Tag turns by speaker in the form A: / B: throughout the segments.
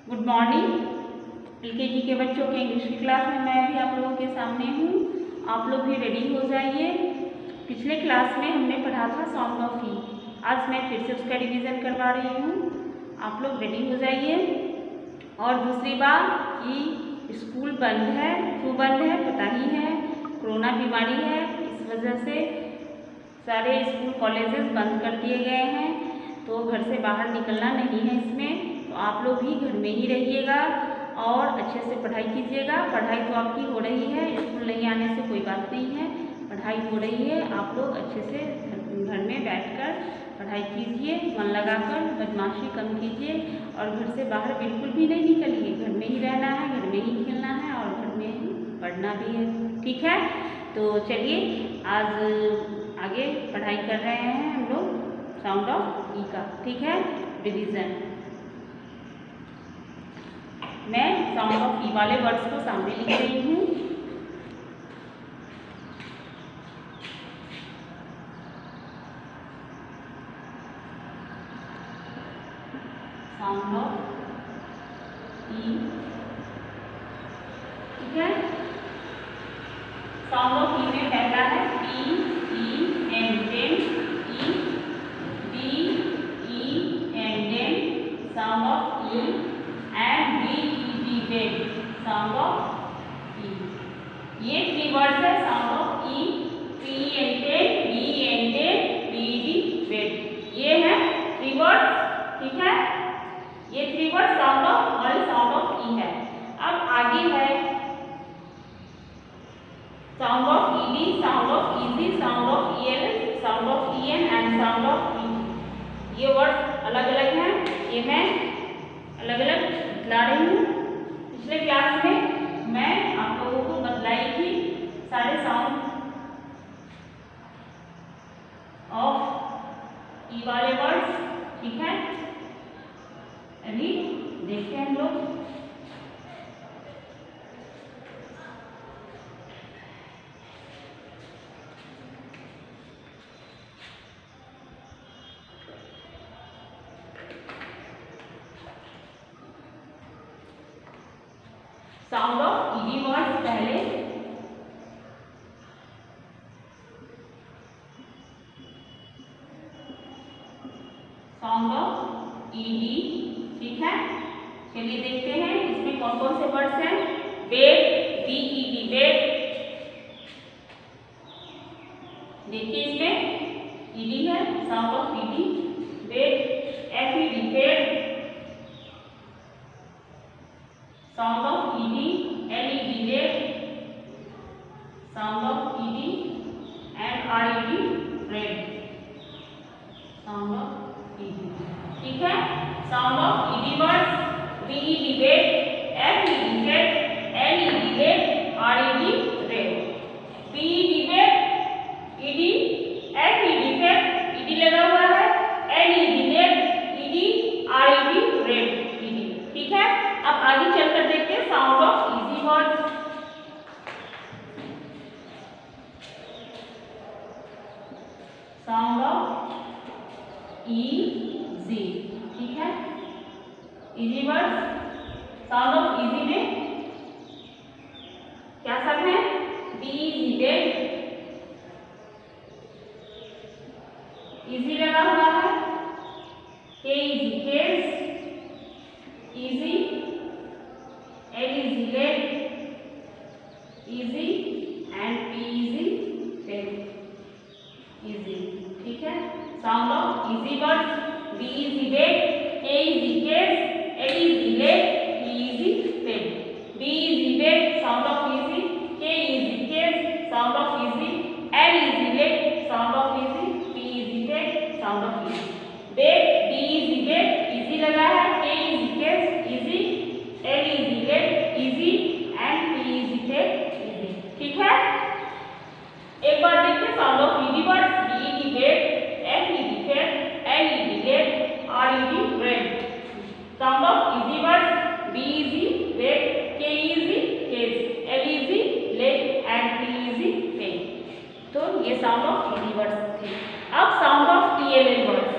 A: Good morning. LKG के बच्चों के इंग्लिश की क्लास में मैं भी आप लोगों के सामने हूँ। आप लोग भी रेडी हो जाइए। पिछले क्लास में हमने पढ़ा था साउंड ऑफ ई। आज मैं फिर से उसका रिवीजन करवा रही हूँ। आप लोग रेडी हो जाइए। और दूसरी बात कि स्कूल बंद है। क्यों बंद है पता ही है, कोरोना बीमारी है। इस वजह से सारे स्कूल कॉलेजेस बंद कर दिए गए हैं, तो घर से बाहर निकलना नहीं है इसमें। तो आप लोग भी घर में ही रहिएगा और अच्छे से पढ़ाई कीजिएगा। पढ़ाई तो आपकी हो रही है, स्कूल नहीं आने से कोई बात नहीं है, पढ़ाई हो रही है। आप लोग अच्छे से घर में बैठकर पढ़ाई कीजिए, मन लगाकर, बदमाशी कम कीजिए और घर से बाहर बिल्कुल भी नहीं निकलिए। घर में ही रहना है, घर में ही खेलना है और घर में ही पढ़ना भी है, ठीक है। तो चलिए आज आगे पढ़ाई कर रहे हैं हम लोग साउंड ऑफ ई का, ठीक है, रिवीजन। मैं साउंड ऑफ ई वाले वर्ड्स को सामने लिख रही हूँ। साउंड ऑफ ई, ठीक है। साउंड ऑफ ई में पहला है P E N ten, E D E N ten, sound of E, and B E D bed, sound of E. ये थ्री वर्ड्स है sound of E, P N ten, D N ten, B D bed. ये है three words, ठीक है। ये three word sound of और sound of E है। अब आगे है sound of ED, sound of EG, sound of EL, sound of ईएन and sound of E. ये वर्ड अलग अलग हैं, ये मैं अलग अलग बतला रही हूँ। पिछले क्लास में मैं आप लोगों को बतलाई थी सारे साउंड ऑफ ई वाले वर्ड्स, ठीक है। अभी देखते हैं हम लोग। साउंड ऑफ ईडी वर्ड्स पहले। साउंड ऑफ ईडी, ठीक है। चलिए देखते हैं इसमें कौन कौन से वर्ड्स हैं। Bed, B E D bed, देखिए इसमें ईडी है, sound of ED, bed. F E D fed, sound of ED, L E D led, sound of ED, and R E D red, sound of ED, ठीक है। Sound of ED words B E D bed, F E D fed, L E D led, R E D red. B E D bed, E D, F E D fade, E D लगा हुआ है, L E D led, E D, R E D red, E D, ठीक है। अब आगे चलकर देखते हैं sound of easy words. Sound of EG, ठीक है। EG words sound of EG में क्या सब है? बी इजी बेड, इजी लगा हुआ है, K EG case, EG, L EG led, EG, and P EG pen, EG, ठीक है। Sound of easy words B EG bed, K EG case, L EG led, P EG pen. B EG bed, sound of EG, K EG case, sound of EG, L EG led, sound of EG, P EG pen, sound of EG. Bed, B EG bed, EG लगा है, K EG case, EG, L EG led, EG, and P EG pen, EG, ठीक है। एक बार देखते sound of ED words B E D bed, F E D fed, L E D led, R E D red. Sound of easy words B EG bed, K EG case, L EG led, and P EG pen. तो ये sound of easy words थे। अब sound of T L L words.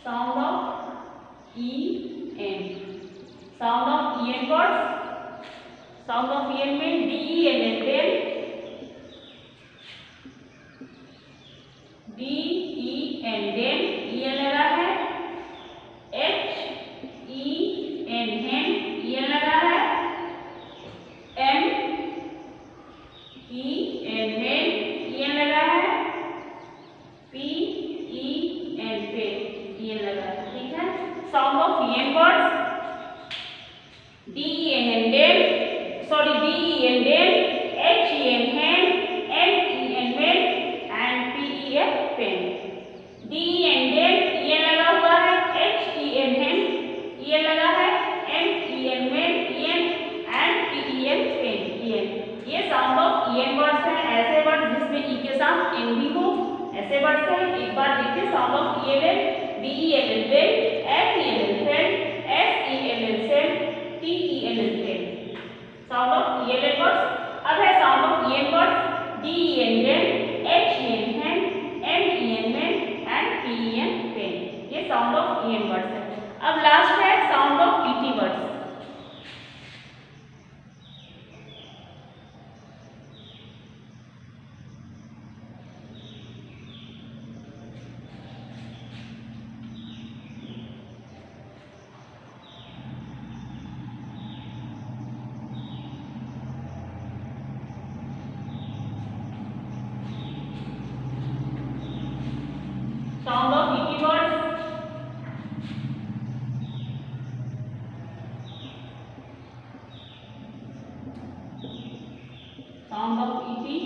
A: Sound of E N, sound of E N words, sound of E N में D E N N dell, D E N dell, E N लगा है, H E N hen, E N लगा है, M E N hen, E N लगा है, P E N पे, ई N लगा है, ठीक है। Sound of E N words, D E N N dell, sorry D E N del, H E N hen, M E N men and P E N pen. D E N dell, E N लगा हुआ है, H E N hen, E N लगा है, M E N men, E N and P E N pen, E N. ये sound of E N words हैं, ऐसे words जिसमें ई के साथ एन भी हो, ऐसे वर्ड्स हैं। एक बार देखिए sound of E L L, D E L L dell, F E L L fell, S E L L sell, T E L L tell, sound of E L L words. अब है sound of E N words, D E N del, H E N hen, M E N man and P E N pen. ये sound of E N words है। अब last है sound of E T words. Sound of E T words, sound of E T,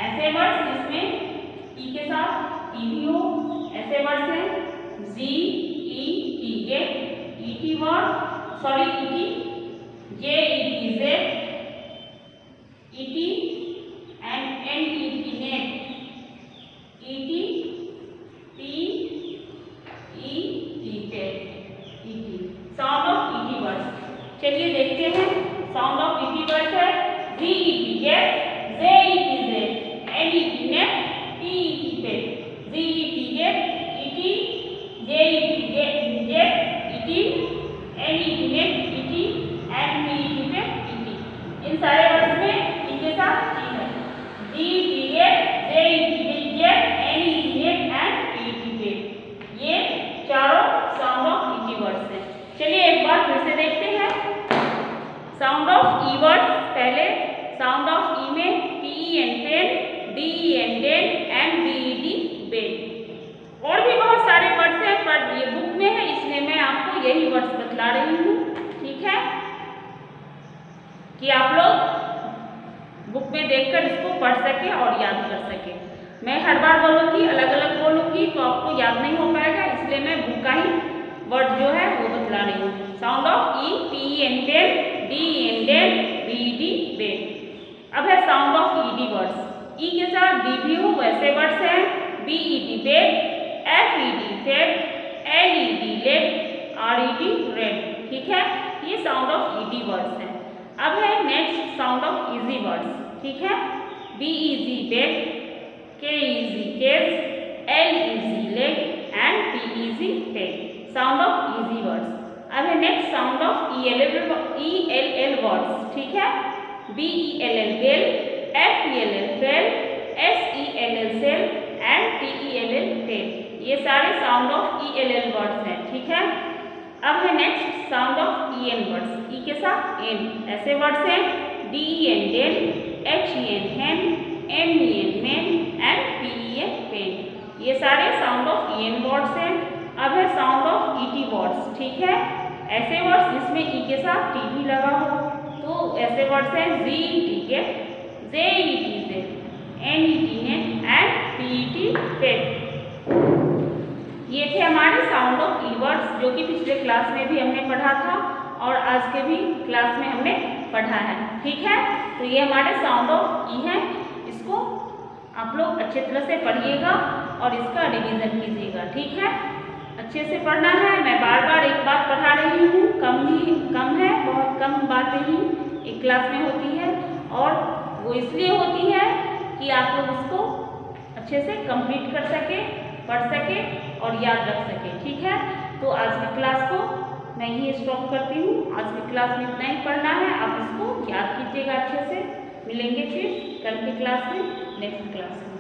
A: ऐसे words जिसमें ई के साथ T भी हो, ऐसे वर्ड्स हैं G E T, get, E T word, sorry E T, J E T jet, E T and N E T net, E T T E T tet, E T, sound of E T words. चलिए देखते हैं sound of E T words है G E T get, J E T jet, N E T net, T E T pet, G E T get, E T, J E T jet, E T, N E T net, E T and P E T pet, E T. इन सारे words में E के साथ T है, G E T get, J E T jet, N E T net and P E T pet. ये चारों sound of E T words हैं। चलिए एक बार फिर से देखते हैं साउंड ऑफ ई वर्ड्स। पहले साउंड ऑफ ई में T E N pen, D E N den and B E D ben. और भी बहुत सारे वर्ड्स हैं पर ये बुक में है इसलिए मैं आपको यही वर्ड्स बतला रही हूँ, ठीक है, कि आप लोग बुक में देखकर इसको पढ़ सके और याद कर सके। मैं हर बार बोलूँगी, अलग अलग बोलूँगी तो आपको याद नहीं हो पाएगा, इसलिए मैं बुक का ही वर्ड जो है वो बतला रही हूँ। Sound of E, T E N pen, D E N den, B E D ben. अब है sound of E D words. E के साथ डी भी हो वैसे वर्ड्स हैं, B E D bed, F E D fed, L E D led, R E D red, ठीक है। ये sound of E D words हैं। अब है next sound of easy words, ठीक है। B E G bed, K E G keg, L E G leg and P E G ped, sound of easy words. अब है next sound of E L L words, ठीक है। B E L L bell, F E L L fell, S E L L sell and T E L L tell. ये सारे sound of E L L words हैं, ठीक है। अब है next sound of E N words. E के साथ N, ऐसे वर्ड्स हैं D E N del, H E N hen, M E N man and P E N pen. ये सारे sound of E N words हैं। अब है sound of E T words, ठीक है। ऐसे वर्ड्स जिसमें ई के साथ टी भी लगा हो, तो ऐसे वर्ड्स हैं G E T get, J E T jet, N E T net and P E T pet. ये थे हमारे साउंड ऑफ ई वर्ड्स जो कि पिछले क्लास में भी हमने पढ़ा था और आज के भी क्लास में हमने पढ़ा है, ठीक है। तो ये हमारे साउंड ऑफ ई हैं, इसको आप लोग अच्छे तरह से पढ़िएगा और इसका रिवीजन कीजिएगा, ठीक है। अच्छे से पढ़ना है। मैं बार बार एक बात पढ़ा रही हूँ, कम है, बहुत कम बातें ही एक क्लास में होती है और वो इसलिए होती है कि आप लोग इसको अच्छे से कंप्लीट कर सकें पढ़ सके और याद रख सके। ठीक है, तो आज की क्लास को मैं यही स्टॉप करती हूँ। आज की क्लास में इतना ही पढ़ना है, आप इसको याद कीजिएगा अच्छे से। मिलेंगे फिर कल की क्लास में, नेक्स्ट क्लास में।